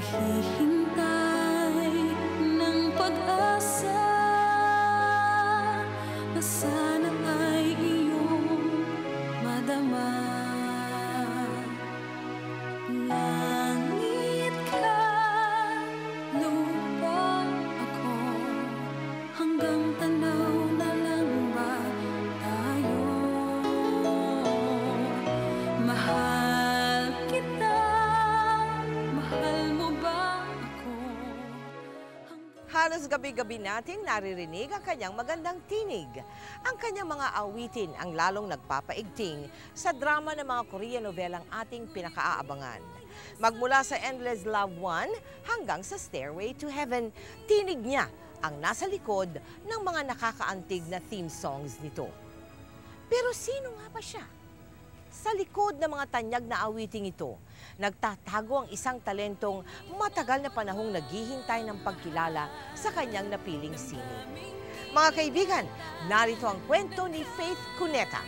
Naghihintay ng pag-asa na sana ay iyong madama. Langit ka, lupa ako, hanggang tanaw na lang ba tayo? Mahal kita, mahal mo ba ako? Halos gabi-gabi nating naririnig ang kanyang magandang tinig. Ang kanyang mga awitin ang lalong nagpapaigting sa drama ng mga Korean novelang ating pinakaaabangan. Magmula sa Endless Love 1 hanggang sa Stairway to Heaven, tinig niya ang nasa likod ng mga nakakaantig na theme songs nito. Pero sino nga ba siya? Sa likod ng mga tanyag na awiting ito, nagtatago ang isang talentong matagal na panahong naghihintay ng pagkilala sa kanyang napiling sining. Mga kaibigan, narito ang kwento ni Faith Cuneta.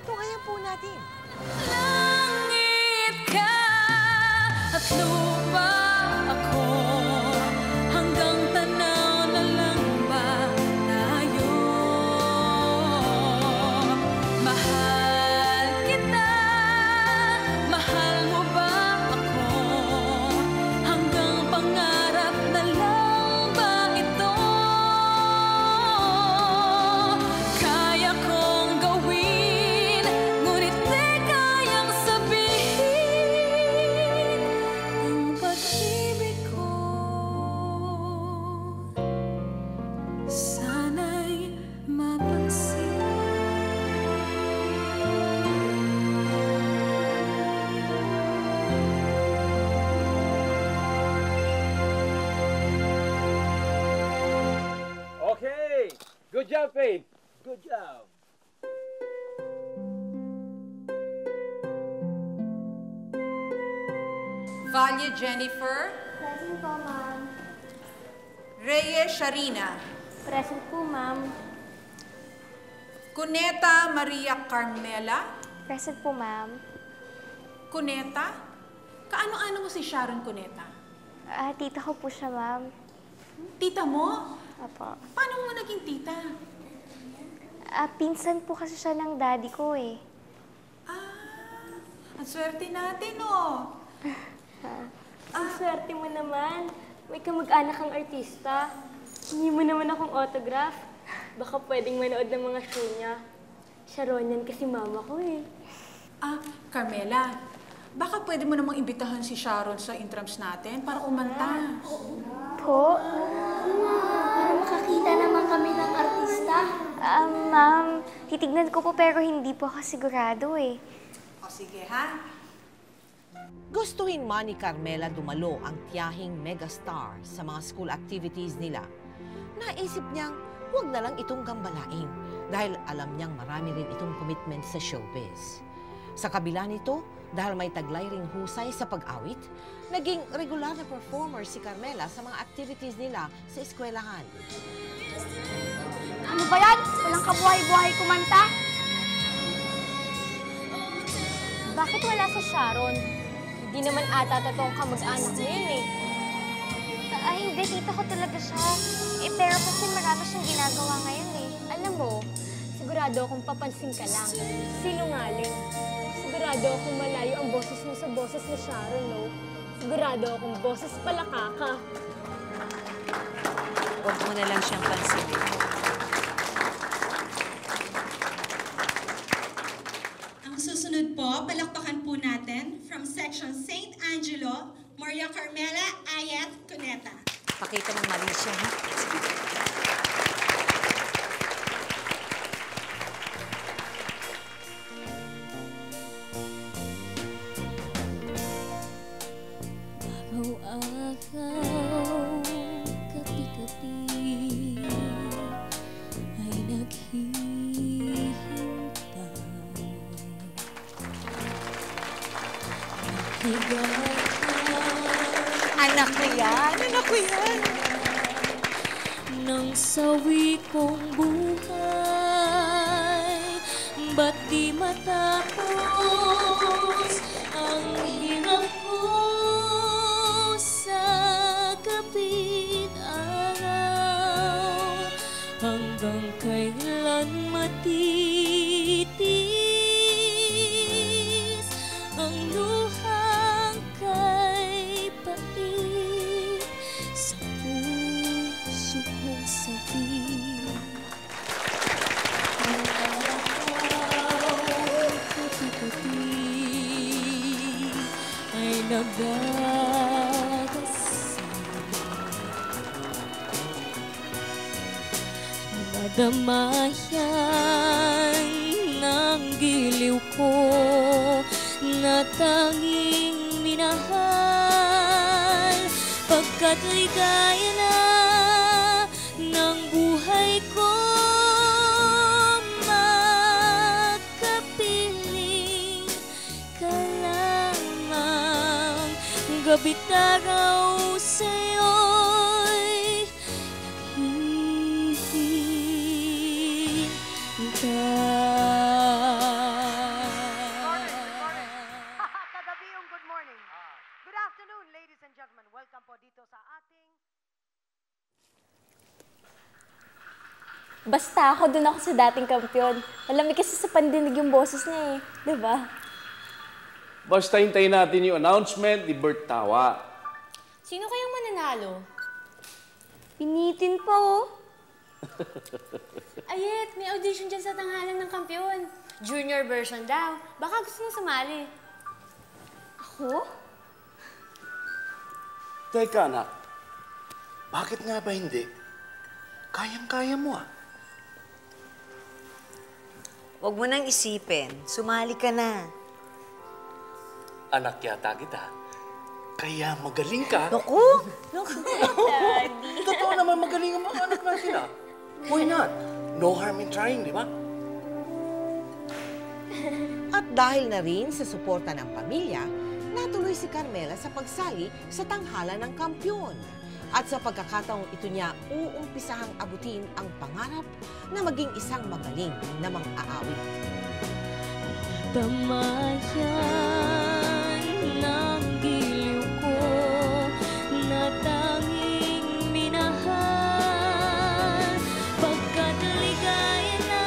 Tunghayan po natin. Langit ka at lupa ako, hanggang tanaw na lang ba tayo? Mahal kita, mahal mo ba ako, hanggang pangarap na lang ba ito? Kaya kong gawin, ngunit di kayang sabihin ang pag-ibig ko. Sana'y mapansin. Okay, good job, Faith. Good job. Valle Jennifer, Present po, ma'am. Reyes Sharina, Present po, ma'am. Cuneta Maria Carmela, Present po, ma'am. Cuneta? Kaano-ano mo si Sharon Cuneta? Tita ko po siya, ma'am. Tita mo? Opo. Paano mo naging tita? Pinsan po kasi siya ng daddy ko eh. Ah, ang swerte natin, oh. Ang swerte mo naman. May kamag-anak kang artista. Hingi mo naman akong autograph. Baka pwedeng manood ng mga show niya. Sharon yan kasi mama ko eh. Ah, Carmela, baka pwede mo namang imbitahan si Sharon sa intrams natin para umanta. Po? Para makakita naman kami ng artista. Ma'am, titignan ko po pero hindi po ako sigurado eh. O sige, ha? Gustuhin man ni Carmela dumalo ang tiyahing megastar sa mga school activities nila. Naisip niyang huwag na lang itong gambalain dahil alam niyang marami rin itong commitment sa showbiz. Sa kabila nito, dahil may taglay ring husay sa pag-awit, naging regular na performer si Carmela sa mga activities nila sa eskwelahan. Ano ba yan? Walang kabuhay-buhay kumanta? Bakit wala sa Sharon? Hindi naman ata totoong kamag-anak mo yun eh. Ay, hindi. Tita ko talaga siya. Pero kasi marami siyang ginagawa ngayon eh. Alam mo, sigurado akong papansin ka lang. Sinungaling. Sigurado akong malayo ang boses mo sa boses ni Sharon, no? Sigurado akong boses palaka ka. Huwag mo na lang siyang pansinin. Ang susunod po, palakpakan po natin from Section St. Angelo, Maria Carmela Ayat Cuneta. Pakita ng Marisha, ha? Araw-araw, kati-kati ay naghihintay. Anak ko yan! Anak ko yan! Nang sawi kong buhay, ba't di matapos ang hirap ko sa matitiis ang luhang kay pait sa puso kong sakit. Ang araw puti-puti ay Damayan ng giliw ko na tanging minahal, pagkat ligaya na ng buhay ko makapiling ka lamang. Gabi't araw sa'yo'y Kagabiyong good morning. Good afternoon, ladies and gentlemen. Welcome po dito sa ating... Basta ako, dun ako sa dating kampiyon. Malamig kasi sa pandinig yung boses niya eh. Diba? Basta hintayin natin yung announcement ni Bert Tawa. Sino kayang mananalo? Pinitin pa oh. Ayet, may audition dyan sa tanghalan ng kampiyon. Junior version daw. Baka gusto mo sumali. Ako? Teka, anak. Bakit nga ba hindi? Kayang-kaya mo ah. Huwag mo nang isipin. Sumali ka na. Anak yata kita. Kaya magaling ka. Naku! Totoo naman magaling ang mga anak natin ah. Why not? No harm in trying, di ba? At dahil na rin sa suporta ng pamilya, natuloy si Carmela sa pagsali sa tanghalan ng kampiyon. At sa pagkakataong ito niya, uumpisahang abutin ang pangarap na maging isang magaling na mang-aawit. Damayan ng giliw ko na tanging minahal, pagkat ligaya na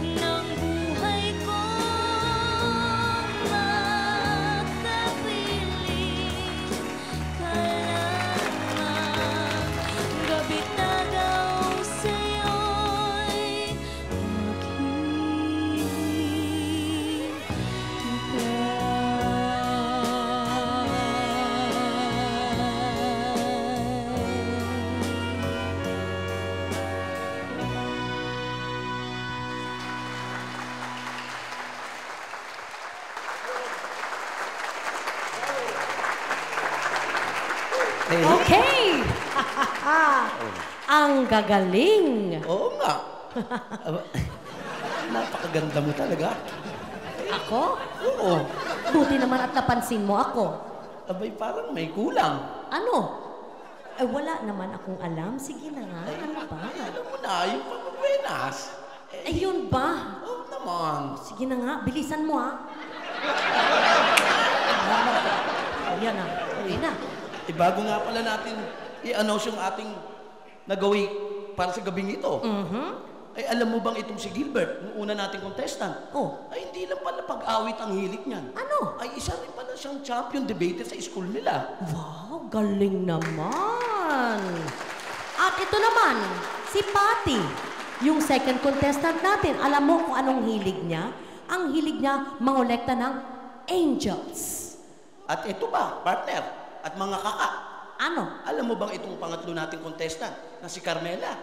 ng buhay ko makapiling ka lamang. Gabi't araw sa'yo'y Okay! Ang gagaling! Oo nga. Napakaganda mo talaga. Ako? Oo. Buti naman at napansin mo ako. Abay, parang may kulang. Ano? Eh, wala naman akong alam. Sige na nga. Ano ba? Alam mo na, yung pagpabuenas. Ayun ba? Oo naman. Sige na nga. Bilisan mo, ha? Ayan na. Ayan na. Eh, bago nga pala natin i-announce yung ating nagawi para sa gabing ito. Ay, alam mo bang itong si Gilbert, yung una nating contestant? Oh. Ay, hindi lang pala pag-awit ang hilig niyan. Ano? Ay, isa rin pala siyang champion debater sa school nila. Wow, galing naman. At ito naman, si Patty. Yung second contestant natin. Alam mo kung anong hilig niya? Ang hilig niya mangolekta ng angels. At ito ba, partner? At mga kaka. Ano? Alam mo bang itong pangatlo nating contestant na si Carmela?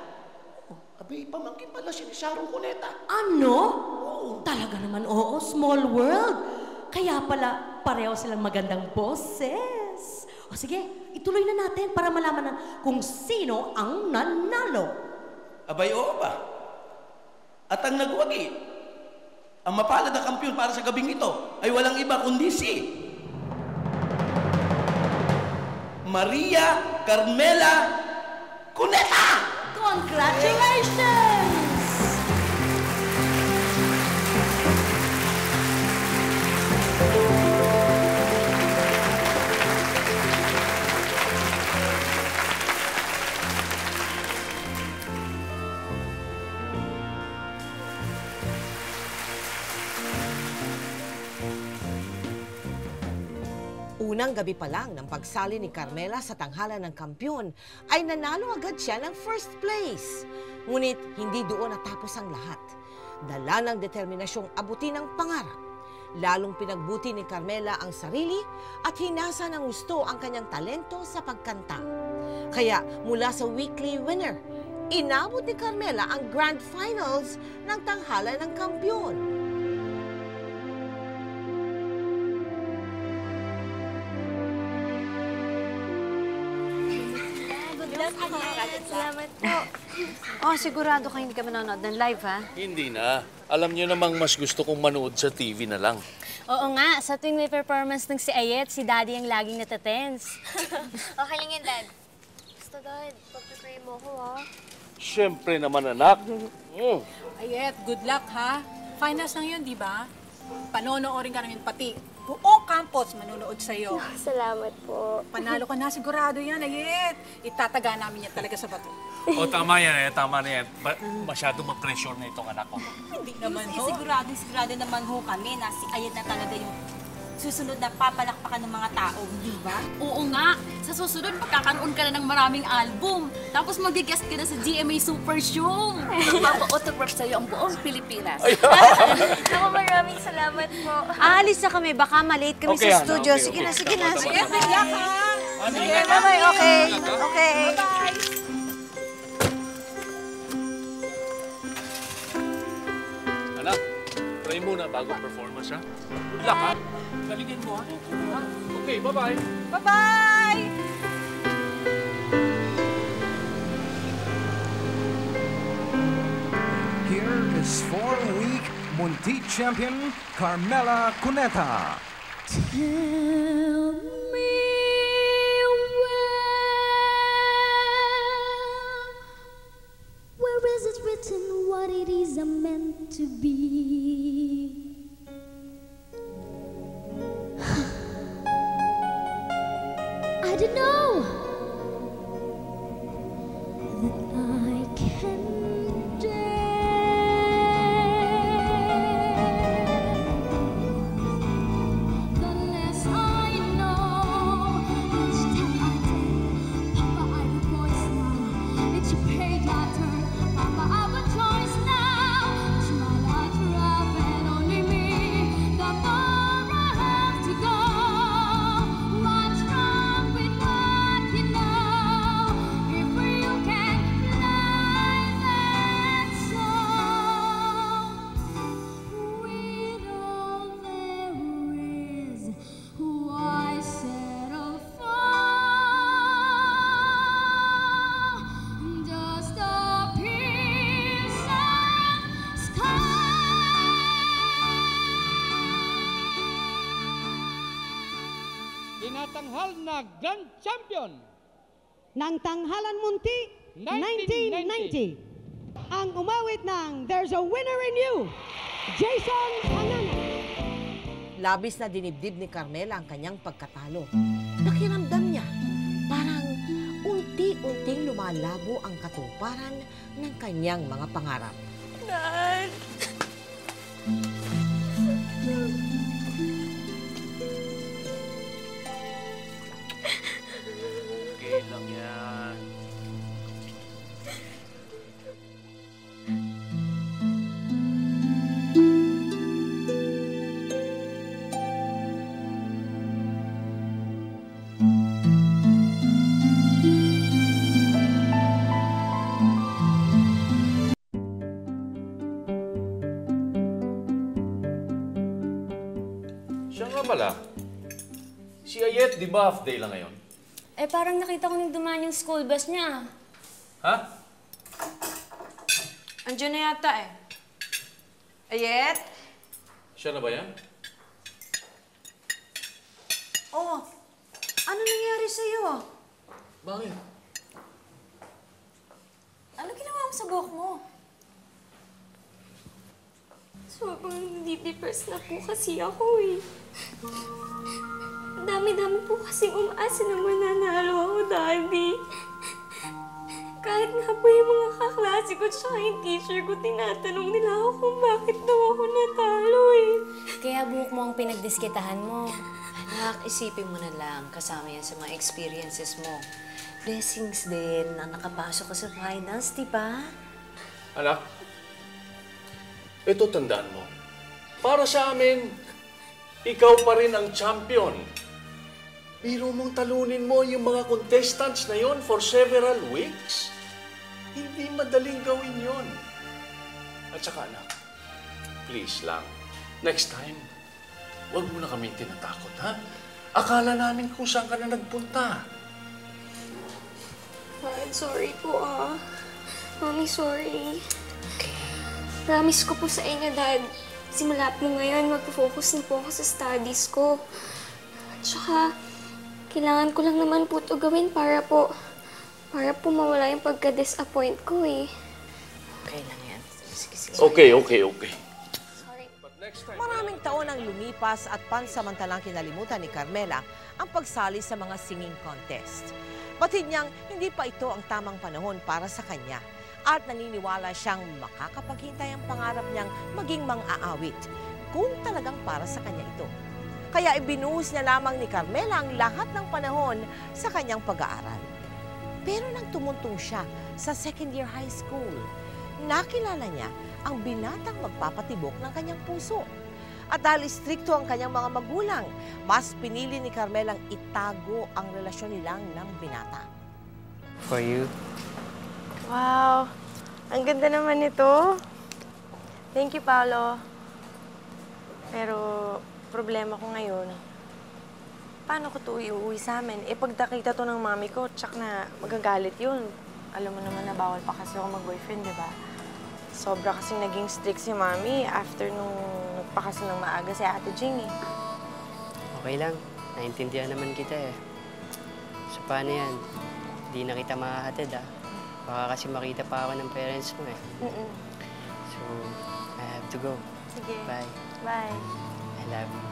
Oh, abay, pamangkin pala siya ni Sharon Cuneta. Ano? Oo. Talaga naman, oo. Small world. Kaya pala, pareho silang magandang boses. O sige, ituloy na natin para malaman na kung sino ang nanalo. Abay, oo ba? At ang nagwagi, ang mapalad na kampiyon para sa gabing ito ay walang iba kundi si Maria Carmela Cuneta! Congratulations! Unang gabi pa lang ng pagsali ni Carmela sa tanghalan ng kampiyon ay nanalo agad siya ng first place. Ngunit hindi doon natapos ang lahat. Dala ng determinasyong abutin ang pangarap. Lalong pinagbuti ni Carmela ang sarili at hinasa ng gusto ang kanyang talento sa pagkanta. Kaya mula sa weekly winner, inabot ni Carmela ang grand finals ng tanghalan ng kampiyon. Salamat po. Oh, sigurado ka hindi ka manonood ng live, ha? Hindi na. Alam niyo namang mas gusto kong manood sa TV na lang. Oo nga, sa tuwing may performance ng si Ayet, si Daddy ang laging natatense. Okay lang yan, Dad. Basta, Dad, pag-pray mo ko, ha? Siyempre naman, anak. Ayet, good luck ha. Finals lang yun, di ba? Panonoorin ka namin pati. Buong campus manonood sa'yo. Salamat po. Panalo ka na, sigurado yan, Ayet. Itataga namin yan talaga sa bato. O, tama yan, tama na yan. Masyadong ma-pressure na itong anak ko. Hindi naman, ho. Sigurado naman ho kami na si Ayet na talaga yung susunod na papalakpakan ng mga tao, di ba? Oo nga. Sa susunod, magkakaroon ka na ng maraming album. Tapos mag-guest ka na sa GMA Super Show. Magpapa-autograph sa'yo ang buong Pilipinas. Ako, maraming salamat po. Aalis na kami. Baka malate kami sa studio. Sige na, sige na. Sige, bye-bye. Okay. Okay. Anak, try muna bago performance, ha? Good luck, ha? Galigin mo, ha? Okay, bye-bye. Bye-bye! Here is 4-week Munti champion Carmela Cuneta. Tell me where is it written what it is I'm meant to be? I don't know that I can dare. The less I know, each time I turn, Papa, I have a voice now. It's your page I turn, Papa, I have a choice now. It's my life, and only me. The more I have to go. What's wrong with what you know? If you can fly that song, with all there is, why settle for just a piece of sky? Tinatanghal na Grand Champion ng Tanghalan Munti 1990. Ang umawit ng There's a Winner in You, Jason Anana. Labis na dinibdib ni Carmela ang kanyang pagkatalo. Pakiramdam niya, parang unti-unting lumalabo ang katuparan ng kanyang mga pangarap. Dad! Okay lang yan. Siya nga pala. Si Ayet, di ba half day lang ngayon? Eh, parang nakita ko nung dumaan yung school bus niya. Ha? Andiyan na yata eh. Ayet? Siya na ba yan? Oh, ano nangyari sa'yo? Bakit? Ano ginawa mo sa buhok mo? Sobrang depressed na po kasi ako eh. Ang dami-dami po kasing umaasa na mananalo ako, Daddy. Kahit nga po yung mga kaklase ko tsaka yung teacher ko, tinatanong nila ako kung bakit daw ako natalo eh. Kaya buhok mo ang pinagdiskitahan mo. Anak, isipin mo na lang, kasama yan sa mga experiences mo. Blessings din na nakapasok ka sa finals, di ba? Anak, ito tandaan mo. Para sa amin, ikaw pa rin ang champion. Biro mong talunin mo yung mga contestants na yon for several weeks. Hindi madaling gawin yon. At saka anak, please lang, next time, huwag mo na kami tinatakot, ha? Akala namin kung saan ka na nagpunta. Dad, sorry po Mami, sorry. Promise ko po sa inyo, Dad. Simula po ngayon, magpo-focus na po ako sa studies ko. At saka, kailangan ko lang naman po ito gawin para po mawala yung pagka-disappoint ko eh. Okay lang yan. Sige. Okay. Maraming taon ang lumipas at pansamantalang kinalimutan ni Carmela ang pagsali sa mga singing contest. Batid niyang hindi pa ito ang tamang panahon para sa kanya at naniniwala siyang makakapaghintay ang pangarap niyang maging mang-aawit kung talagang para sa kanya ito. Kaya ibinuhos niya lamang ni Carmela ang lahat ng panahon sa kanyang pag-aaral. Pero nang tumuntong siya sa second year high school, nakilala niya ang binatang magpapatibok ng kanyang puso. At dahil istrikto ang kanyang mga magulang, mas pinili ni Carmelang itago ang relasyon nilang ng binata. For you. Wow! Ang ganda naman nito. Thank you, Paolo. Pero, problema ko ngayon, paano ko ito iuwi sa amin? Pag nakita to ng mami ko, tsak na magagalit yun. Alam mo naman na bawal pa kasi ako mag-boyfriend, di ba? Sobra kasing naging strict si mami after nung nagpakasal ng maaga si Ate Jing eh. Okay lang. Naintindihan naman kita eh. So paano yan? Di na kita makahatid Baka kasi makita pa ako ng parents mo eh. So, I have to go. Sige. Bye. Bye. I love you.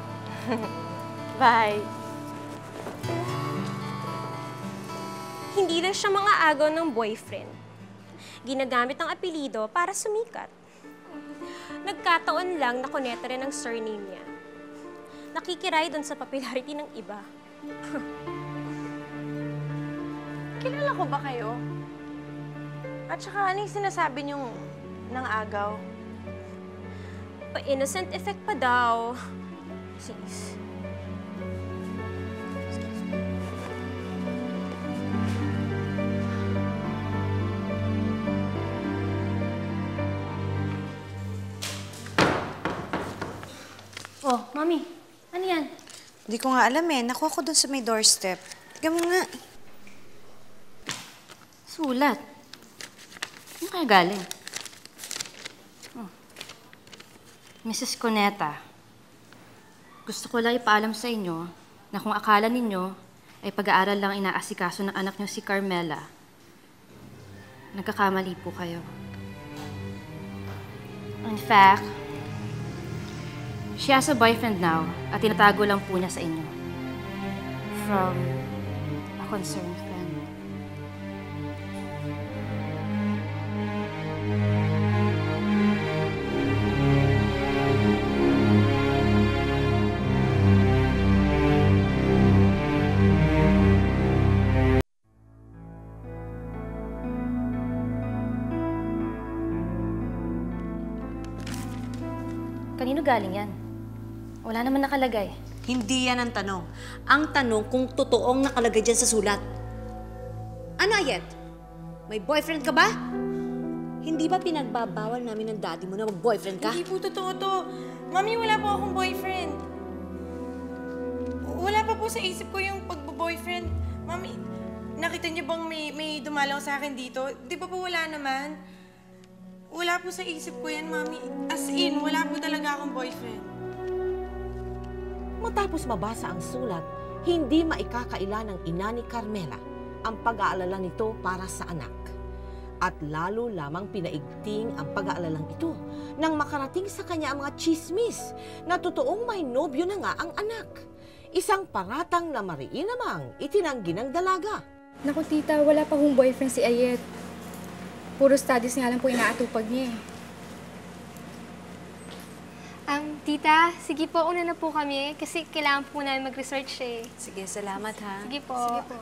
Bye. Hindi lang siya mga agaw ng boyfriend. Ginagamit ang apelido para sumikat. Nagkataon lang na kuneta rin ang surname niya. Nakikiray doon sa popularity ng iba. Kilala ko ba kayo? At saka, ano yung sinasabi niyong ng agaw? Pa-innocent effect pa daw. Sis. Oh, Mami. Ano yan? Hindi ko nga alam eh. Nakuha ko dun sa may doorstep. Tignan mo nga. Sulat. Ano kaya galing? Mrs. Cuneta, gusto ko lang ipaalam sa inyo na kung akala ninyo ay pag-aaral lang inaasikaso ng anak niyo si Carmela, nagkakamali po kayo. In fact, she has a boyfriend now at tinatago lang po niya sa inyo. From a concerned friend. Kanino galing yan? Wala naman nakalagay. Hindi yan ang tanong. Ang tanong kung totoong nakalagay dyan sa sulat. Ano, Ayet? May boyfriend ka ba? Hindi ba pinagbabawal namin ng daddy mo na mag-boyfriend ka? Hindi po totoo to. Mami, wala po akong boyfriend. Wala pa po sa isip ko yung pagbo-boyfriend. Mami, nakita niyo bang may dumalaw sa akin dito? Di ba po wala naman? Wala po sa isip ko yan, Mami. As in, wala po talaga akong boyfriend. Matapos mabasa ang sulat, hindi maikakaila ng ina ni Carmela ang pag-aalala nito para sa anak. At lalo lamang pinaigting ang pag-aalalang ito nang makarating sa kanya ang mga chismis na totoong may nobyo na nga ang anak. Isang paratang na mariin namang itinanggi ng dalaga. Naku, tita, wala pa hong boyfriend si Ayet. Puro studies nga lang po inaatupag niya eh. Tita, sige po, una na po kami kasi kailangan po namin mag-research eh. Sige, salamat ha. Sige po. Sige po.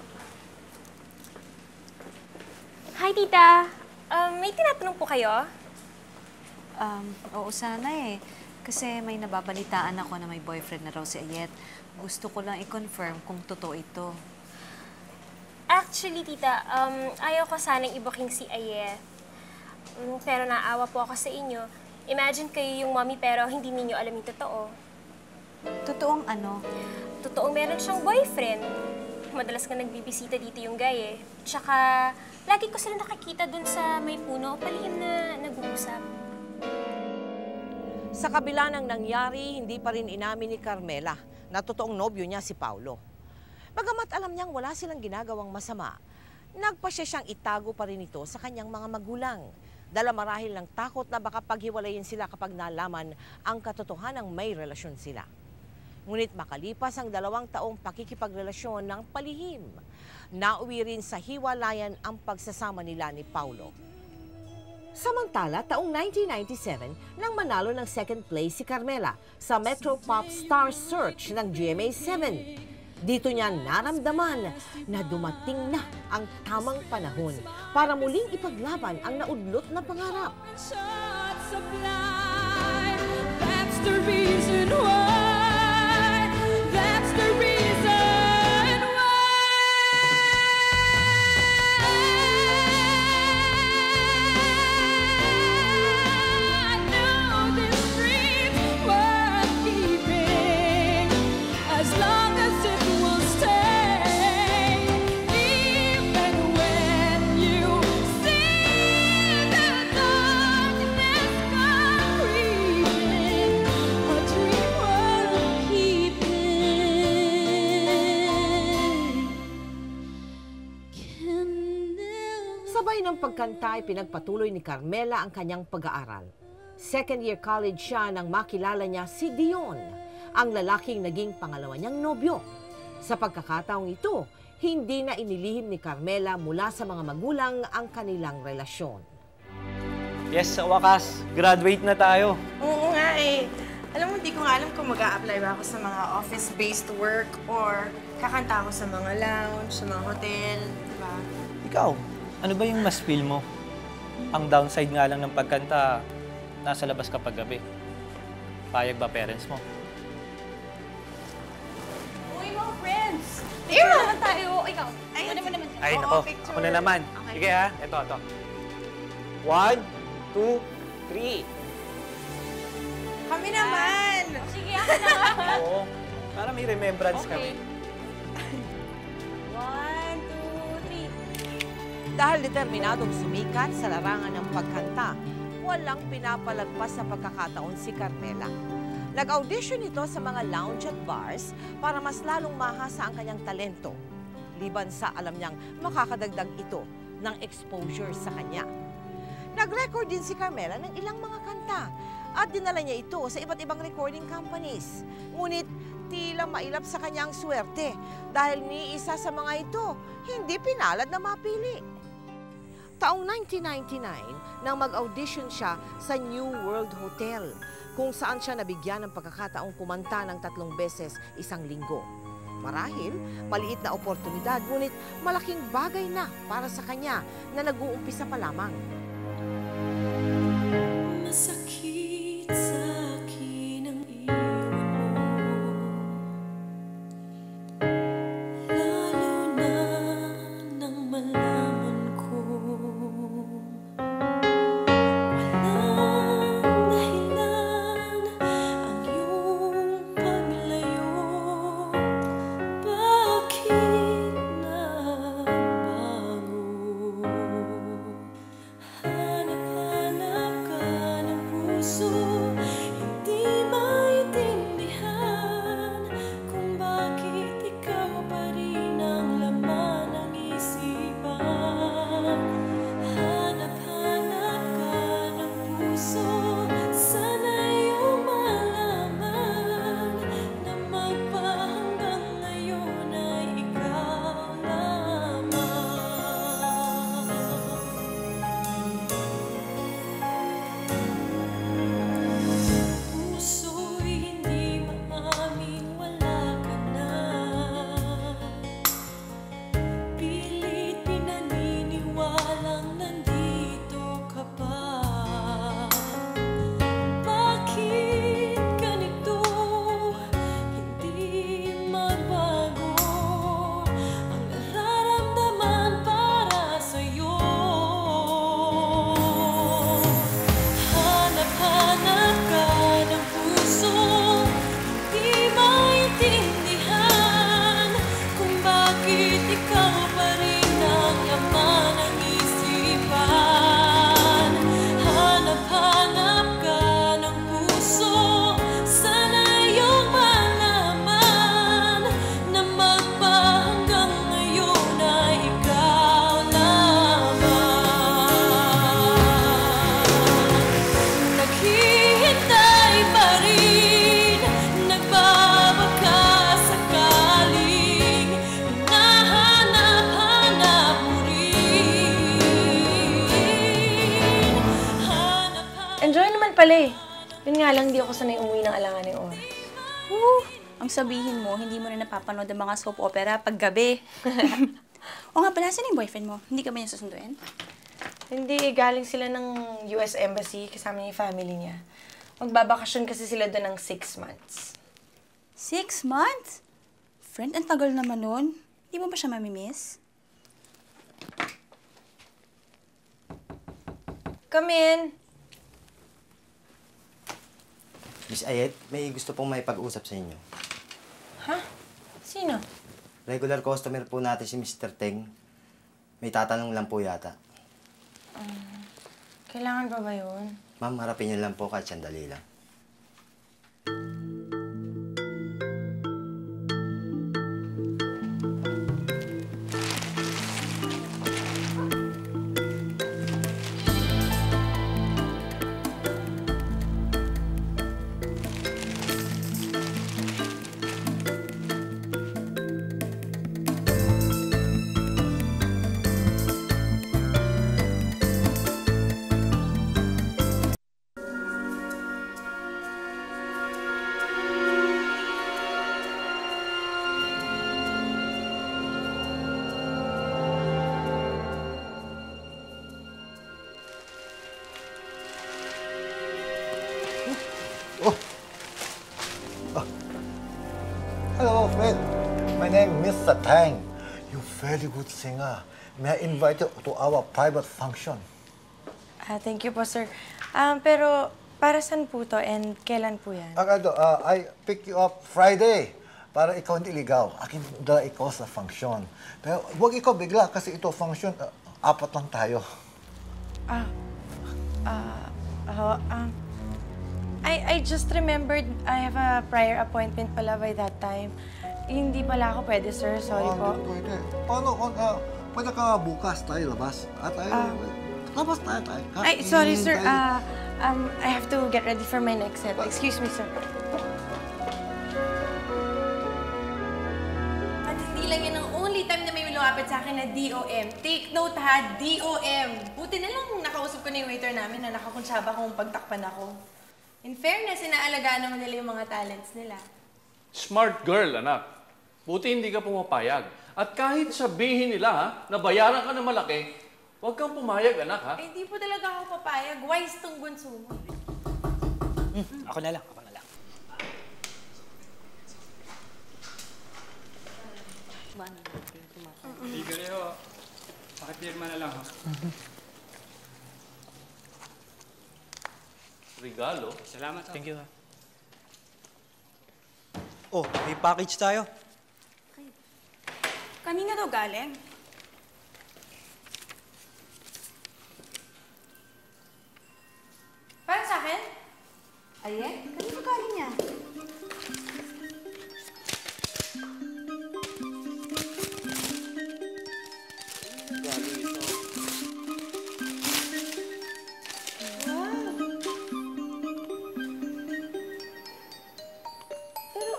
Hi, Tita. May tinatanong po kayo? Oo sana eh. Kasi may nababalitaan ako na may boyfriend na raw si Ayet. Gusto ko lang i-confirm kung totoo ito. Actually, Tita, ayaw ko sanang i-booking si Ayet. Pero naawa po ako sa inyo. Imagine kayo yung mommy pero hindi ninyo alam yung totoo. Totoong ano? Totoong meron siyang boyfriend. Madalas nga nagbibisita dito yung guy eh. Tsaka, lagi ko sila nakikita dun sa may puno, palihim na nag-uusap. Sa kabila ng nangyari, hindi pa rin inamin ni Carmela na totoong nobyo niya si Paulo. Bagamat alam niyang wala silang ginagawang masama, nagpasya siyang itago pa rin ito sa kanyang mga magulang. Dala marahil ng takot na baka paghiwalayin sila kapag nalaman ang katotohanang may relasyon sila. Ngunit makalipas ang 2 taong pakikipagrelasyon ng palihim, nauwi rin sa hiwalayan ang pagsasama nila ni Paulo. Samantala, taong 1997, nang manalo ng 2nd place si Carmela sa Metro Pop Star Search ng GMA7. Dito niya naramdaman na dumating na ang tamang panahon para muling ipaglaban ang naudlot na pangarap. That's the reason why. That's the reason why. I know this dream's worth keeping as long as it will stay. Even when you see the darkness come creeping, a dream worth keeping. Sabay ng pagkanta ay pinagpatuloy ni Carmela ang kanyang pag-aaral. 2nd year college siya nang makilala niya si Dion, ang lalaking naging pangalawa niyang nobyo. Sa pagkakataong ito, hindi na inilihim ni Carmela mula sa mga magulang ang kanilang relasyon. Yes, sa wakas, graduate na tayo. Oo nga eh. Alam mo, hindi ko nga alam kung mag-a-apply ba ako sa mga office-based work or kakanta ako sa mga lounge, sa mga hotel, diba? Ikaw, ano ba yung mas feel mo? Ang downside nga lang ng pagkanta, nasa labas ka pag gabi. Payag ba parents mo? Uy, mga friends! Picture naman tayo. Ikaw, ano naman naman? Ay, nako, ako na naman. Sige ha, ito. 1, 2, 3. Kami naman! Sige, ako na. Oo, para may remembrance kami. 1, 2, 3. Dahil determinadong sumikat sa larangan ng pagkanta, walang pinapalagpas sa pagkakataon si Carmela. Nag-audition ito sa mga lounge at bars para mas lalong mahasa ang kanyang talento. Liban sa alam niyang makakadagdag ito ng exposure sa kanya. Nag-record din si Carmela ng ilang mga kanta at dinala niya ito sa iba't ibang recording companies. Ngunit tila mailap sa kanyang swerte dahil ni isa sa mga ito hindi pinalad na mapili. Taong 1999 nang mag-audition siya sa New World Hotel kung saan siya nabigyan ng pagkakataong kumanta ng 3 beses isang linggo. Marahil, maliit na oportunidad, ngunit malaking bagay na para sa kanya na nag-uumpisa pa lamang. Masakit sa akin ang iwan mo, lalo na nang malaman ko walang dahilan ang iyong paglayo. Bakit nabago? pala eh. Yun nga lang, di ako sanay umuwi ng alangan ng oras. Ang sabihin mo, hindi mo na napapanood ang mga soap opera pag gabi. O nga pala, saan yung boyfriend mo? Hindi ka ba niya susunduin? Hindi, galing sila ng US Embassy kasama niya yung family niya. Magbabakasyon kasi sila doon ng 6 months. 6 months? Friend, ang tagal naman nun. Hindi mo ba siya mamimiss? Come in. Miss Ayet, may gusto pong may pag-usap sa inyo. Ha? Sino? Regular customer po natin si Mr. Teng. May tatanong lang po yata. Kailangan pa ba yun? Ma'am, harapin niyo lang po kahit sandali lang. Hello, friend. My name is Mr. Tang. You're very good singer. May I invite you to our private function? Thank you po, sir. Pero para saan po to and kailan po yan? I pick you up Friday para ikaw hindi ligaw. Akin dala ikaw sa function. Pero huwag ikaw bigla kasi ito function, 4 lang tayo. I just remembered I have a prior appointment pala by that time. Hindi pala ako pwede, sir. Sorry po. Hindi pwede. Paano kung pwede ka bukas tayo labas? Labas tayo. Ay, sorry, sir. I have to get ready for my next set. Excuse me, sir. At hindi lang yan ang only time na may lumapit sa akin na DOM. Take note ha, DOM. Buti na lang nakausap ko na yung waiter namin na nakakunsyaba kung pagtakpan ako. In fairness, inaalagaan naman nila yung mga talents nila. Smart girl, anak. Buti hindi ka pumapayag. At kahit sabihin nila, ha, na bayaran ka na malaki, huwag kang pumayag, anak, ha? Eh, di po talaga ako papayag. Wise tong bunso mo. Ako na lang. Ligareho, pakipirma na lang, ha? Regalo? Salamat, Thank you, ha? Oh, may package tayo. Kanina daw galing. Para sa akin? Ayet, kanina galing yan.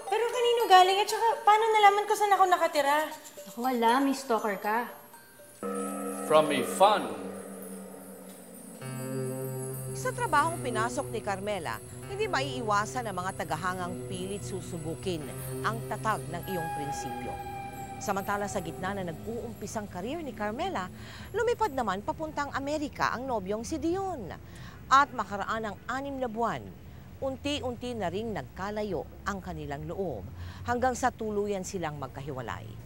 Pero kanino galing? At saka, paano nalaman ko saan ako nakatira? Ako wala, may stalker ka. From a fun. Sa trabahong pinasok ni Carmela, hindi maiiwasan ang mga tagahangang pilit susubukin ang tatag ng iyong prinsipyo. Samantala sa gitna na nag-uumpisang karir ni Carmela, lumipad naman papuntang Amerika ang nobyong si Dion. At makaraan ng 6 na buwan, unti-unti na ring nagkalayo ang kanilang loob hanggang sa tuluyan silang magkahiwalay.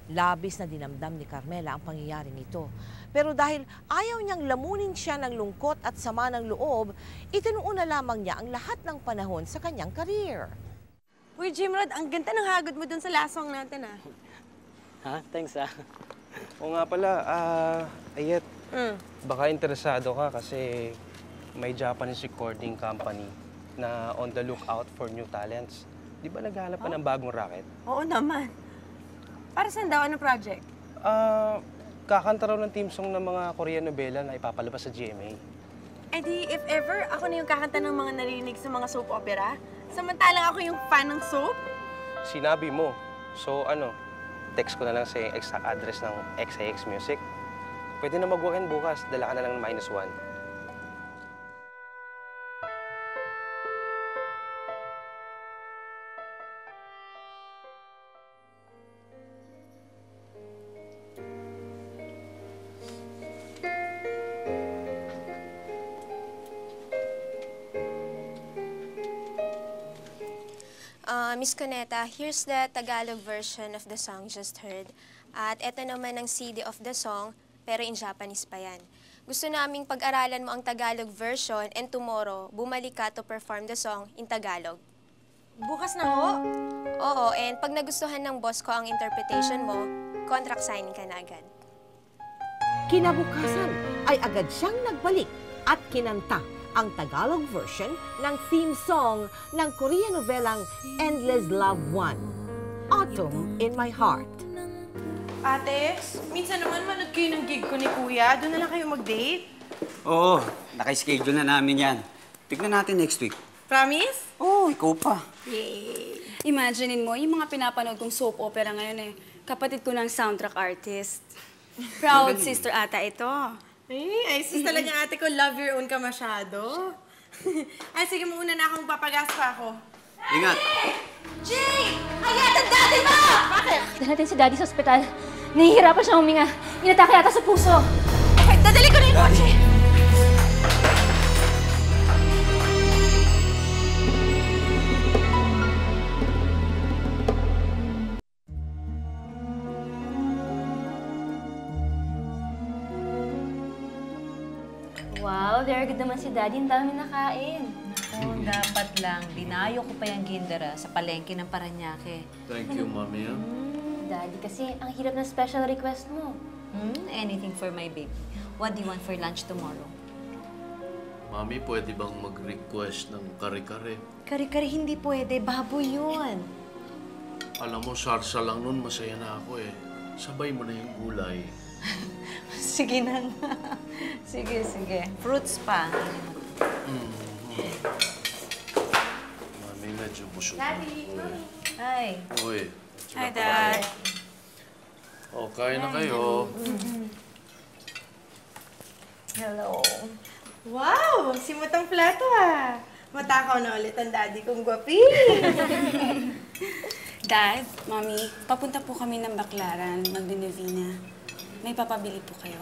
Labis na dinamdam ni Carmela ang pangyayaring ito. Pero dahil ayaw niyang lamunin siya ng lungkot at sama ng loob, itinuuna lamang niya ang lahat ng panahon sa kanyang karir. Uy, Jimrod, ang ganda ng hagod mo dun sa last song natin, ah. Ha? Thanks, ah. Oo nga pala, Ayet, baka interesado ka kasi may Japanese recording company na on the lookout for new talents. Di ba naghahanap pa ng bagong racket? Oo naman. Para saan daw? Anong project? Kakanta raw ng team song ng mga Korean novela na ipapalabas sa GMA. Eh di, if ever, ako na yung kakanta ng mga narinig sa mga soap opera. Samantalang ako yung fan ng soap. Sinabi mo. So text ko na lang sa exact address ng XIX Music. Pwede na mag-walk-in bukas. Dala ka na lang ng -1. Miss Cuneta, here's the Tagalog version of the song just heard. At eto naman ang CD of the song, pero in Japanese pa yan. Gusto naming pag-aralan mo ang Tagalog version and tomorrow, bumalik ka to perform the song in Tagalog. Bukas na ho? Oo, and pag nagustuhan ng boss ko ang interpretation mo, contract signing ka na agad. Kinabukasan ay agad siyang nagbalik at kinanta ang Tagalog version ng theme song ng Korean novelang Endless Love 1, Autumn in My Heart. Ate, minsan naman manood kayo ng gig ko ni Kuya. Doon na lang kayo mag-date. Oo, naka-schedule na namin yan. Tignan natin next week. Promise? Oo, ikaw pa. Yay! Imaginein mo, yung mga pinapanood kong soap opera ngayon kapatid ko ng soundtrack artist. Proud sister ata ito. Ay, sis talaga ate ko. Love your own ka masyado. Ay, sige, muna na akong papagas pa ako. Ingat! Jay! Ayat ang daddy mo! Bakit? Dala natin si Daddy sa ospital. Nahihirapan siyang huminga. Inatake yata sa puso. Okay, dadali ko na yung kotse. Wow, very good naman si Daddy. Ang dami nakain. Oh, dapat lang. Dinayo ko pa yung gindera sa palengke ng Paranaque. Thank you, Mami. Daddy, kasi ang hirap ng special request mo. Anything for my baby. What do you want for lunch tomorrow? Mami, pwede bang mag-request ng kare-kare? Kari-kari hindi pwede. Baboy yun. Alam mo, sarsa lang nun, masaya na ako eh. Sabay mo na yung gulay. Sige na nga. Sige, sige. Fruits pa. Mami, medyo busog. Daddy, Mami. Hi. Uy. Hi, Dad. O, kain na kayo. Hello. Wow! Simutang plato ah. Matakaw na ulit ang daddy kong gwapi. Dad, Mommy, papunta po kami ng Baclaran, Magdinevina. May papabili po kayo?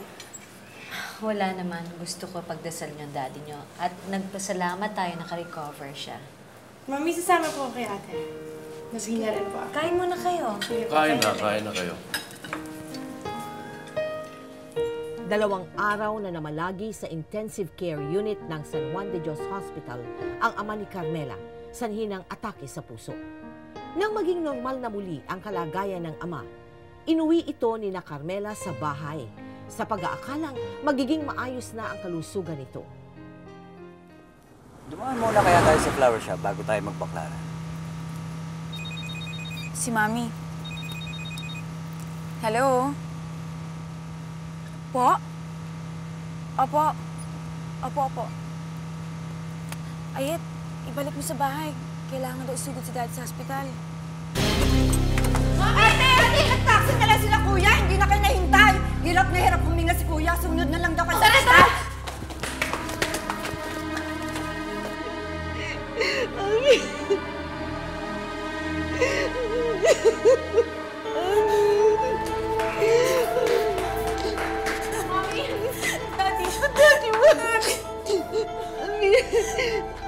Wala naman. Gusto ko pagdasal niyo ang daddy niyo. At nagpasalamat tayo naka-recover siya. Mami, sasama po kay ate. Mashinga rin po ako. Kain muna kayo. Kain na kayo. 2 araw na namalagi sa intensive care unit ng San Juan de Dios Hospital ang ama ni Carmela, sanhi ng atake sa puso. Nang maging normal na muli ang kalagayan ng ama, inuwi ito ni na Carmela sa bahay sa pag-aakalang magiging maayos na ang kalusugan nito. Dumaan muna kaya tayo sa flower shop bago tayo magbaklaran. Si Mami. Hello? Po? Opo. Opo. Ayet, ibalik mo sa bahay. Kailangan daw isugod si Dad sa hospital. Ate! Nag-taxi na lang sila, Kuya! Hindi na kayo nahintay! Hirap na hirap huminga si Kuya. Sumunod na lang daw kayo sa hospital!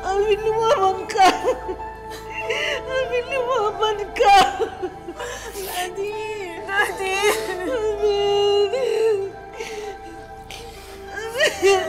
Alvin, lumaban ka! Alvin, lumaban ka! Daddy! Daddy! Alvin! Alvin!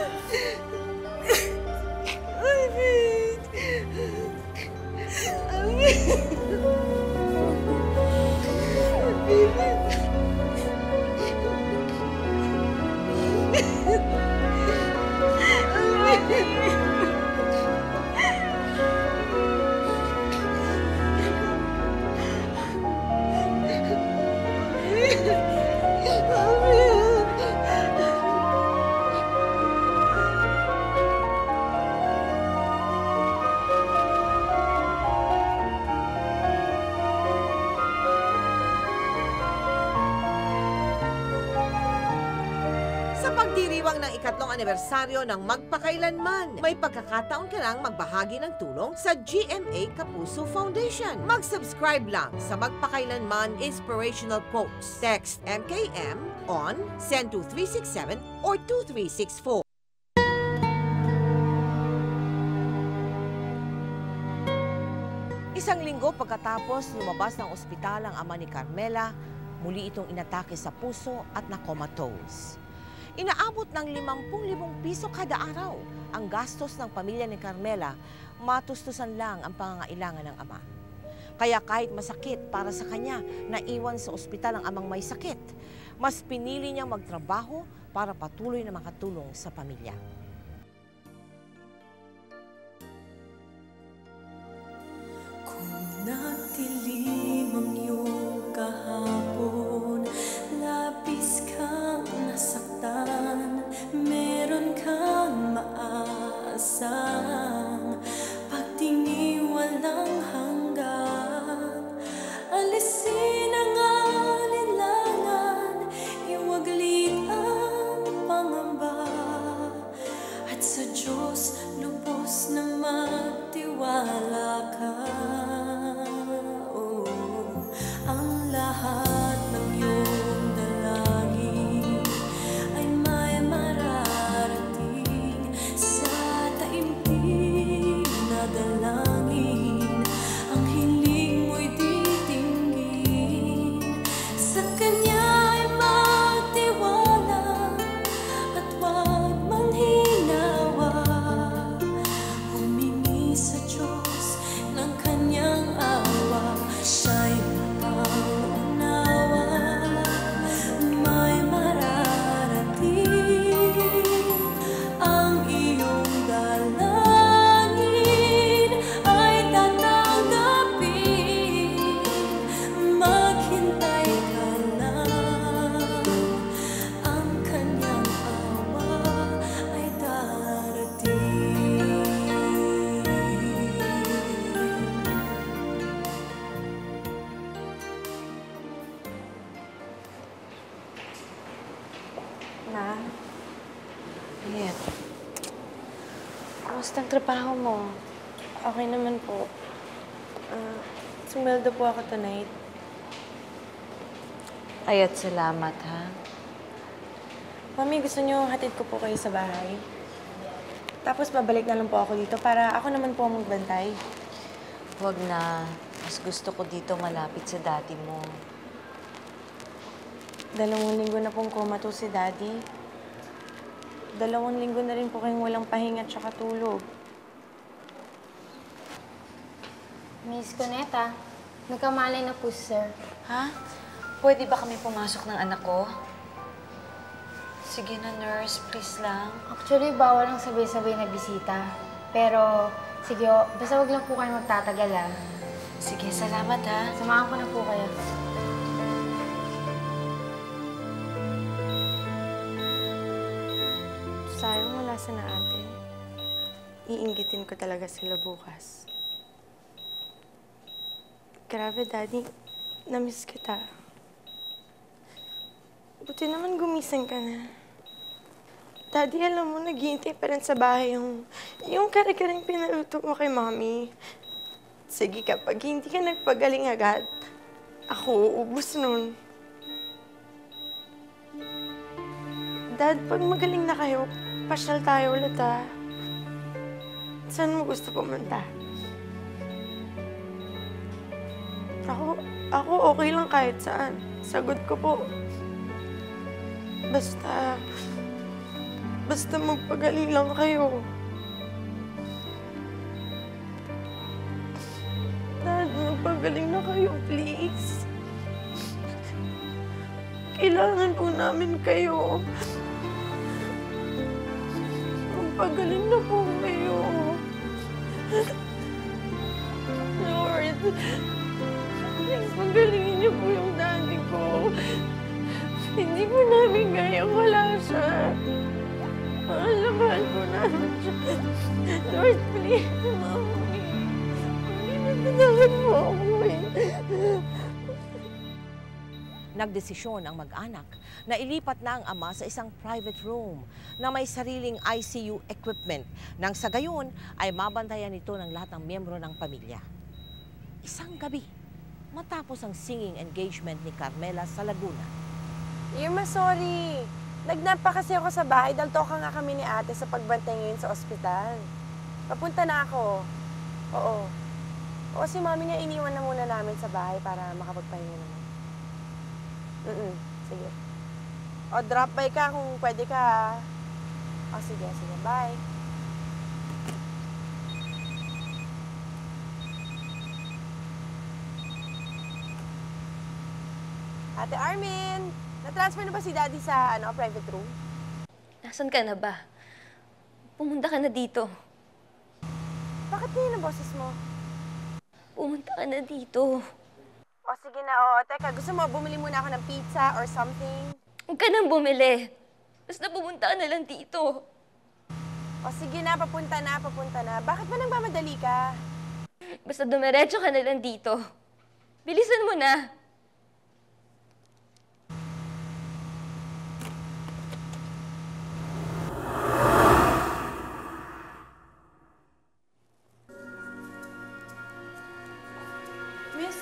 Sa pagdiriwang ng ikatlong anibersaryo ng Magpakailanman, may pagkakataon ka nang magbahagi ng tulong sa GMA Kapuso Foundation. Mag-subscribe lang sa Magpakailanman Inspirational Quotes. Text MKM on send to 367 or 2364. Isang linggo pagkatapos lumabas ng ospital ang ama ni Carmela, muli itong inatake sa puso at na-comatose. Inaabot ng 50,000 piso kada araw ang gastos ng pamilya ni Carmela, matustusan lang ang pangangailangan ng ama. Kaya kahit masakit para sa kanya, naiwan sa ospital ang amang may sakit, mas pinili niyang magtrabaho para patuloy na makatulong sa pamilya. Nagdilim ang iyong kahapon, labis kang nasaktan, meron kang maasang pagtingin walang hanggan. Alisin ang alinlangan, iwaglit ang pangamba, at sa Diyos lubos na magtiwala ka. Ang lahat ng iyong dalangin ay may mararating sa taimtim na dalangin. Ang hiling mo'y titinggin, sa Kanya ay magtiwala at huwag manghinawa. Humingi sa Diyos ng Kanyang awa, siya'y Kamusta ang trabaho mo? Okay naman po. Sumweldo po ako tonight. Ayat, salamat, ha? Mami, gusto niyo hatid ko po kayo sa bahay? Tapos babalik na lang po ako dito para ako naman po ang magbantay. Huwag na. Mas gusto ko dito malapit sa daddy mo. 2 linggo na pong comatose si Daddy. 2 linggo na rin po kayong walang pahinga at saka tulog. Miss Cuneta, nagkamalay na po, sir. Ha? Pwede ba kami pumasok ng anak ko? Sige na, nurse. Please lang. Actually, bawal lang sabay-sabay na bisita. Pero, sige, basta wag lang po kayo magtatagal, ha? Sige, salamat, ha? Samahan ko na po kayo. Sayang wala sa na ate. Iinggitin ko talaga sila bukas. Grabe, Daddy. Namiss kita. Buti naman gumising ka na. Daddy, alam mo, naghihintay pa rin sa bahay yung kare-kareng pinaluto mo kay Mommy. Sige, kapag hindi ka nagpagaling agad, ako uubos nun. Dad, pag magaling na kayo, pasyal tayo ulit, ha? Saan mo gusto pumunta? Ako okay lang kahit saan. Sagot ko po. Basta magpagaling lang kayo. Dad, magpagaling na kayo, please. Kailangan po namin kayo. Magpagaling na po kayo. Lord, please, magalingin niyo po yung daddy ko. Hindi po namin kaya wala siya. Mahal na mahal po namin siya. Lord, please, Mommy. Magdadawin mo ako eh. Nagdesisyon ang mag-anak na ilipat na ang ama sa isang private room na may sariling ICU equipment nang sa gayon ay mabantayan ito ng lahat ng miyembro ng pamilya. Isang gabi, matapos ang singing engagement ni Carmela sa Laguna. Irma, sorry. Nagnap pa kasi ako sa bahay dahil toka nga kami ni ate sa pagbantay ngayon sa ospital. Papunta na ako. Oo. O si Mami nga iniwan na muna namin sa bahay para makapagpahinga naman. Sige. O drop by ka kung pwede ka. O sige, bye. Ate Armin, na-transfer na ba si Daddy sa private room? Nasaan ka na ba? Pumunta ka na dito. Bakit ngayon ang boses mo? Pumunta ka na dito. O sige na, Teka, gusto mo bumili muna ako ng pizza or something? Huwag ka nang bumili. Basta pumunta ka na lang dito. O sige na, papunta na. Bakit ba nagmamadali ka? Basta dumiretso ka na lang dito. Bilisan mo na. Miss,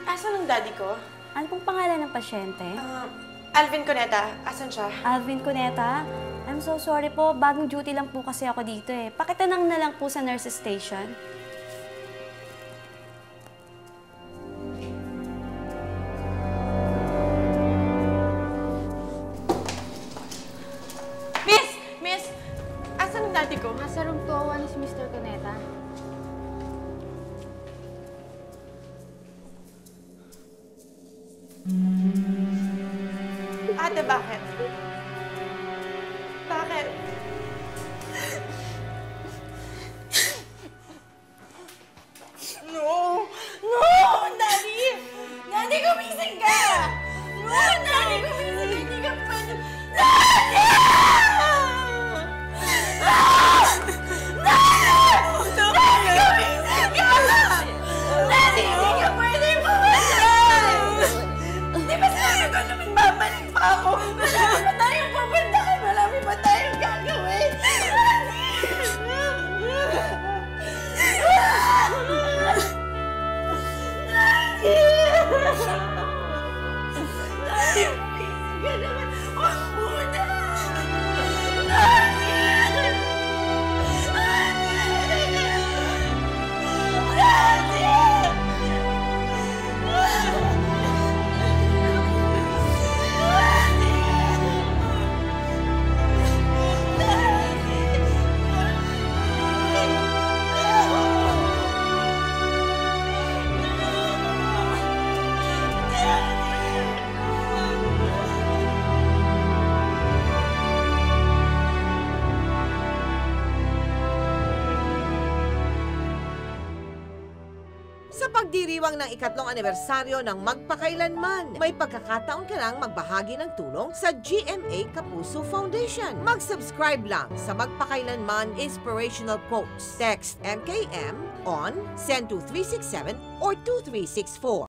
asan ang daddy ko? Ano pong pangalan ng pasyente? Alvin Cuneta. Asan siya? Alvin Cuneta? I'm so sorry po. Bagong duty lang po kasi ako dito eh. Pakitanang na lang po sa nurses station. Miss! Asan ang daddy ko? Nasa room 201 si Mr. Cuneta. Ate, bakit? Bakit? No! Daddy! Daddy, gumising ka! No! Daddy, gumising ka! Hindi ka pwede... Daddy! Daddy, gumising ka! Daddy, hindi ka pwede pumatay! Di ba sabi ko naman babalik pa ako? Marami pa tayong pupuntahan! Marami pa tayong gagawin! Sa pagdiriwang ng ikatlong anibersaryo ng Magpakailanman, may pagkakataon ka lang magbahagi ng tulong sa GMA Kapuso Foundation. Mag-subscribe lang sa Magpakailanman Inspirational Quotes. Text MKM on send to 367 or 2364.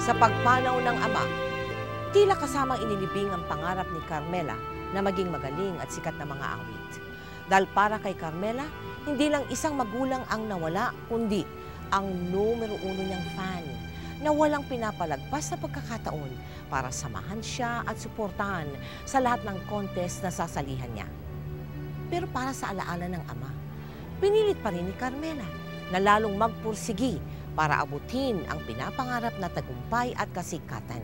Sa pagpanaw ng ama, tila kasamang inilibing ang pangarap ni Carmela na maging magaling at sikat na mga awit. Dahil para kay Carmela, hindi lang isang magulang ang nawala, kundi ang numero 1 niyang fan na walang pinapalagpas na pagkakataon para samahan siya at suportahan sa lahat ng contest na sasalihan niya. Pero para sa alaala ng ama, pinilit pa rin ni Carmela na lalong magpursigi para abutin ang pinapangarap na tagumpay at kasikatan.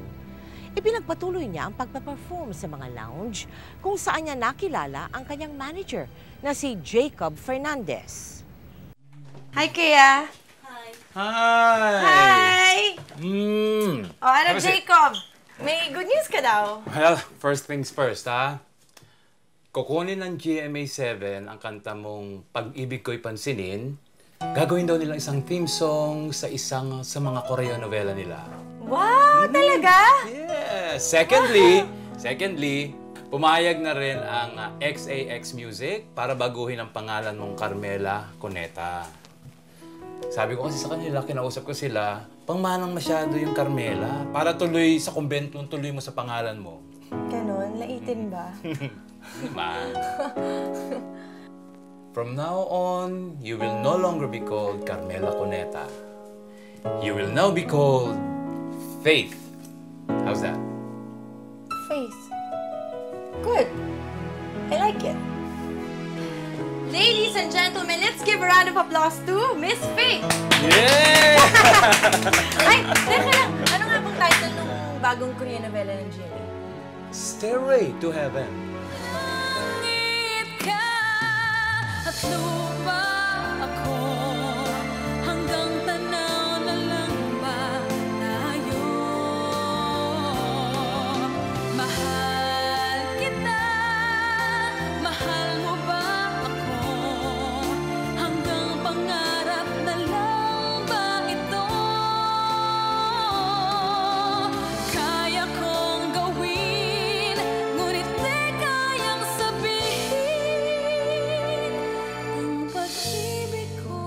Ipinagpatuloy niya ang pagpaperform sa mga lounge kung saan niya nakilala ang kanyang manager na si Jacob Fernandez. Hi, Kea! Hi! Hi! O, ano, Kasi- Jacob? May good news ka daw. Well, first things first, ha? Kukunin ng GMA7 ang kanta mong Pag-ibig ko'y pansinin. Gagawin daw nila isang theme song sa mga Korean novela nila. Wow! Talaga? Yeah. Secondly, pumayag na rin ang XAX Music para baguhin ang pangalan mong Carmela Cuneta. Sabi ko kasi sa kanila, kinausap ko sila, pangmanang masyado yung Carmela para tuloy sa kumbento, tuloy mo sa pangalan mo. Ganon? Laitin ba? Man. From now on, you will no longer be called Carmela Cuneta. You will now be called Faith. How's that? Faith. Good. I like it. Ladies and gentlemen, let's give a round of applause to Miss Faith. Yeah! Ay, teka lang. Ano nga bang title ng bagong Korean novela ng GMA? Stairway to Heaven. At lupa ako, hanggang tanaw na lang ba tayo? Mahal kita, mahal mo ba ako? Hanggang pangarap na lang ba ito? Kaya kong gawin, ngunit di kayang sabihin. Pag-ibig ko,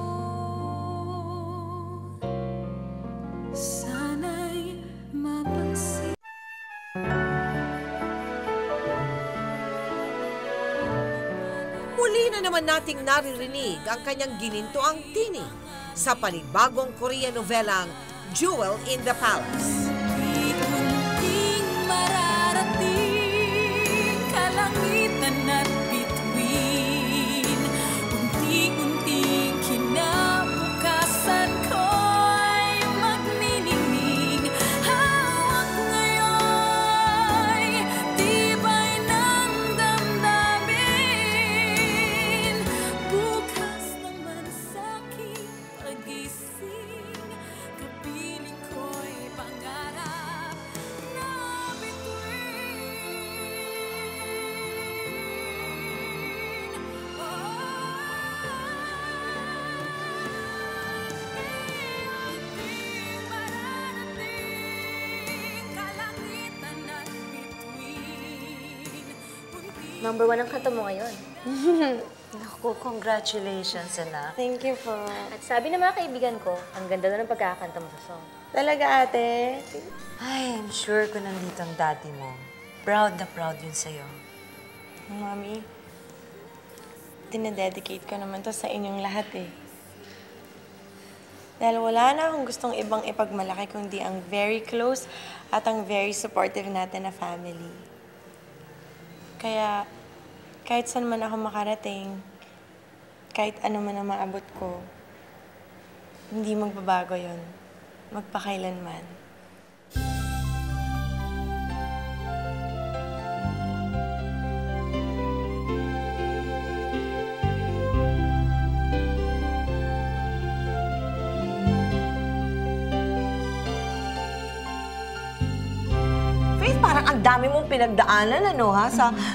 sana'y mapansin. Muli na naman nating naririnig ang kanyang ginintoang tinig sa panibagong Korean novelang Jewel in the Palace. Unting mararating, kalangitan at bituin. Unti-unting kinabukasan ko'y magniningning. Hawak ngayon'y tibay ng damdamin. Bukas naman sa'king pagising, kapiling ko'y pangarap na Number 1 ang kanta mo ngayon. Naku, congratulations, anak. Thank you po. At sabi ng mga kaibigan ko, ang ganda na ng pagkakanta mo sa song. Talaga, ate? Ay, I'm sure kung nandito ang daddy mo, proud na proud yun sa'yo. Mami, dinededicate ko naman to sa inyong lahat eh. Dahil wala na akong gustong ibang ipagmalaki kundi ang very close at ang very supportive natin na family. Kaya, kahit saan man ako makarating, kahit ano man ang maabot ko, hindi magbabago yon, magpakailanman. Parang ang dami mong pinagdaanan, ano ha?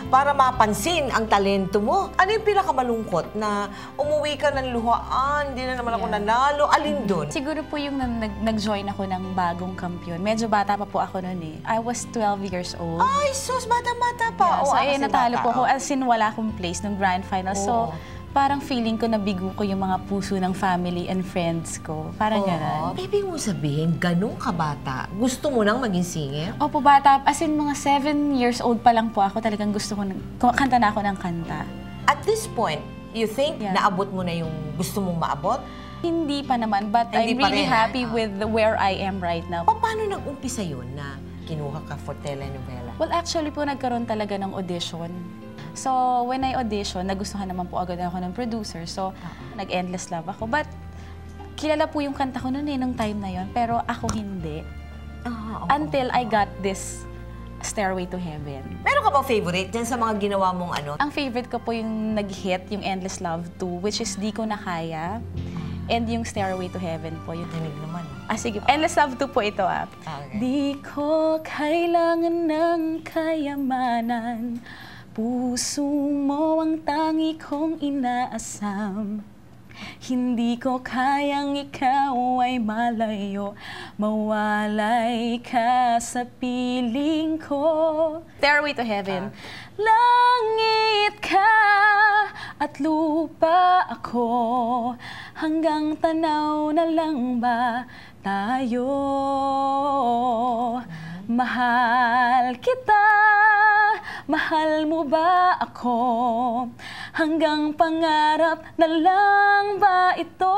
Para mapansin ang talento mo. Ano yung pinakamalungkot na umuwi ka ng luhaan, hindi na naman ako nanalo? Alin doon? Siguro po yung nag-join ako ng bagong kampiyon. Medyo bata pa po ako noon eh. I was 12 years old. Ay, sus, bata-bata pa. Yeah, so, natalo po ako. As in, wala akong place nung grand final. So, parang feeling ko nabigo ko yung mga puso ng family and friends ko. Parang gano'n. Ibig mo sabihin, ganun ka bata, gusto mo nang maging singer? Opo, bata. As in, mga 7 years old pa lang po ako. Talagang gusto ko, kanta na ako ng kanta. At this point, you think naabot mo na yung gusto mong maabot? Hindi pa naman, but Hindi I'm pa really rin, happy with where I am right now. Paano nag-umpisa yun na kinuha ka for telenovela? Well, actually po, nagkaroon talaga ng audition. So, when I audition, nagustuhan naman po agad ako ng producer. So, nag-endless love ako. But, kilala po yung kanta ko noon nung time na yon, pero ako hindi. Until I got this Stairway to Heaven. Meron ka bang favorite dyan sa mga ginawa mong ano? Ang favorite ko po yung nag-hit, yung Endless Love 2, which is Di Ko Na Kaya. And yung Stairway to Heaven po. Yung tinig naman. Sige. Endless Love 2 po ito Okay. Di ko kailangan ng kayamanan, puso mo ang tangi kong inaasam. Hindi ko kayang ikaw ay malayo, mawalay ka sa piling ko. Stairway to Heaven. Langit ka at lupa ako, hanggang tanaw na lang ba tayo? Mahal kita, mahal mo ba ako? Hanggang pangarap na lang ba ito?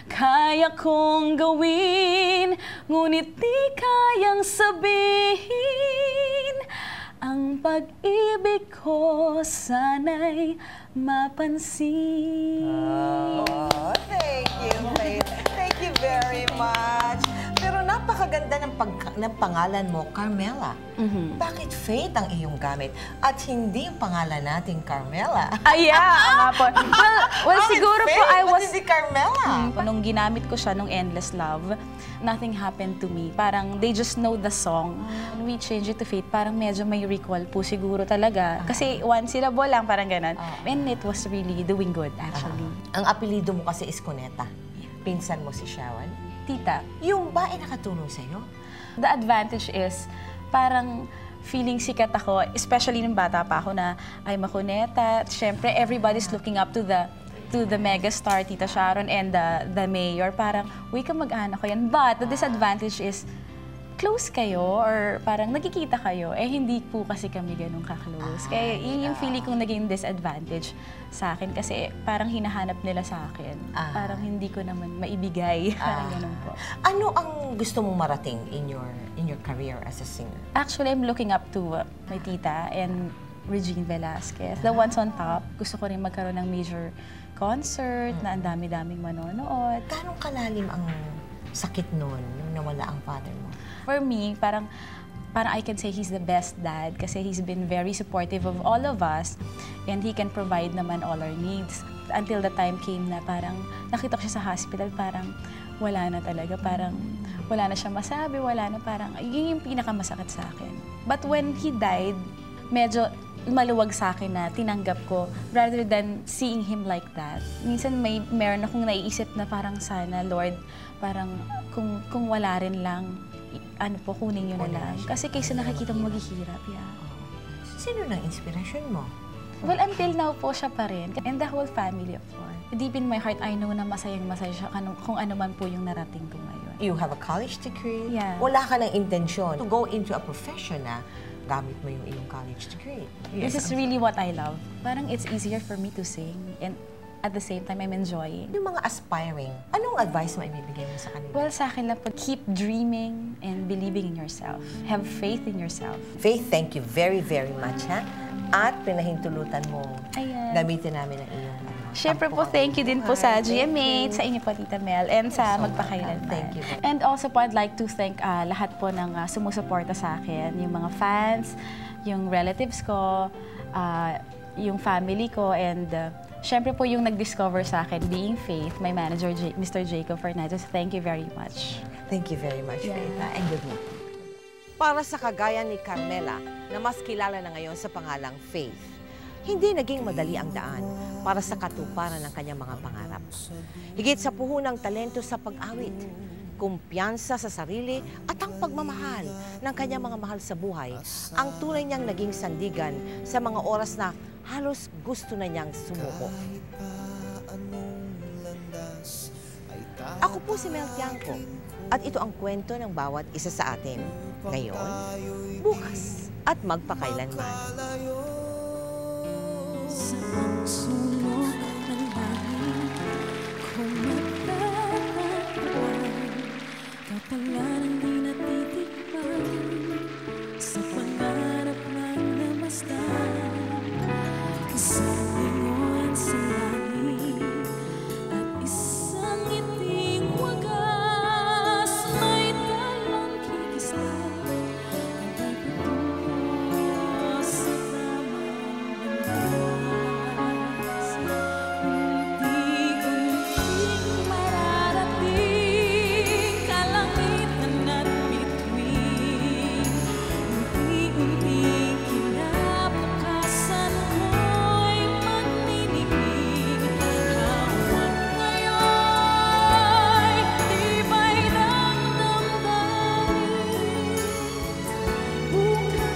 Kaya kong gawin, ngunit di kayang sabihin. Ang pag-ibig ko sana'y mapansin. Thank you, Faith. Thank you very much. Pero napakaganda ng pangalan mo, Carmela. Bakit Faith ang iyong gamit at hindi yung pangalan nating Carmela? Nga po. Well, siguro po I was... Ba't hindi Carmela? Nung ginamit ko siya nung Endless Love, nothing happened to me. Parang they just know the song. When we change it to Faith, parang medyo may recall po siguro talaga. Kasi one syllable lang, parang ganun. And it was really doing good, actually. Ang apelido mo kasi is Cuneta. Pinsan mo si Shawan. Tita. Yung ba ay nakatulong sa'yo? The advantage is, parang feeling sikat ako, especially nung bata pa ako na I'm a Cuneta. Siyempre, everybody's looking up to the megastar, Tita Sharon, and the mayor. Parang, uy, kamag-anak ko yan. But the disadvantage is, close kayo or parang nagkikita kayo, hindi po kasi kami ganun ka-close. Kaya yun yung feeling kong naging disadvantage sa akin kasi parang hinahanap nila sa akin. Parang hindi ko naman maibigay. Parang ganun po. Ano ang gusto mong marating in your career as a singer? Actually, I'm looking up to my tita and Regine Velasquez. The ones on top. Gusto ko rin magkaroon ng major concert na ang dami-daming manonood. Ganong kalalim ang sakit noon nung nawala ang father mo? For me, parang I can say he's the best dad kasi he's been very supportive of all of us and he can provide naman all our needs. Until the time came na parang nakita ko siya sa hospital, parang wala na talaga, parang wala na siya masabi, wala na, parang yun yung pinakamasakit sa akin. But when he died, medyo maluwag sa akin na tinanggap ko rather than seeing him like that. Minsan meron akong naiisip na parang sana, Lord, parang kung wala rin lang, kunin nyo na lang. Kasi kaysa nakikita mo maghihirap, Sino nang inspirasyon mo? Well, until now po siya pa rin. And the whole family, of course. Deep in my heart, I know na masayang-masaya siya kung ano man po yung narating ko ngayon. You have a college degree. Yeah. Wala ka ng intensyon to go into a profession na gamit mo yung iyong college degree. This is really what I love. Parang it's easier for me to sing and at the same time, I'm enjoying. Yung mga aspiring, anong advice mo ibibigay mo sa kanila? Well, sa akin lang po, keep dreaming and believing in yourself. Have faith in yourself. Faith, thank you very, very much, ha? At pinahintulutan mo gamitin namin ang iyong Siyempre po, thank you din po sa GMA, sa inyo po, Tita Mel, and sa Magpakailanman. Thank you. And also po, I'd like to thank lahat po ng sumusuporta sa akin, yung mga fans, yung relatives ko, yung family ko, and siyempre po yung nag-discover sa akin, being Faith, my manager, Mr. Jacob Fernandez. Thank you very much. Thank you very much, Faith, and good luck. Para sa kagaya ni Carmela, na mas kilala na ngayon sa pangalang Faith, hindi naging madali ang daan para sa katuparan ng kanyang mga pangarap. Higit sa puhunang talento sa pag-awit, kumpiyansa sa sarili at ang pagmamahal ng kanyang mga mahal sa buhay, ang tunay niyang naging sandigan sa mga oras na halos gusto na niyang sumuko. Ako po si Mel Tiangco at ito ang kwento ng bawat isa sa atin. Ngayon, bukas at magpakailanman. Sa sulok ng langit, kung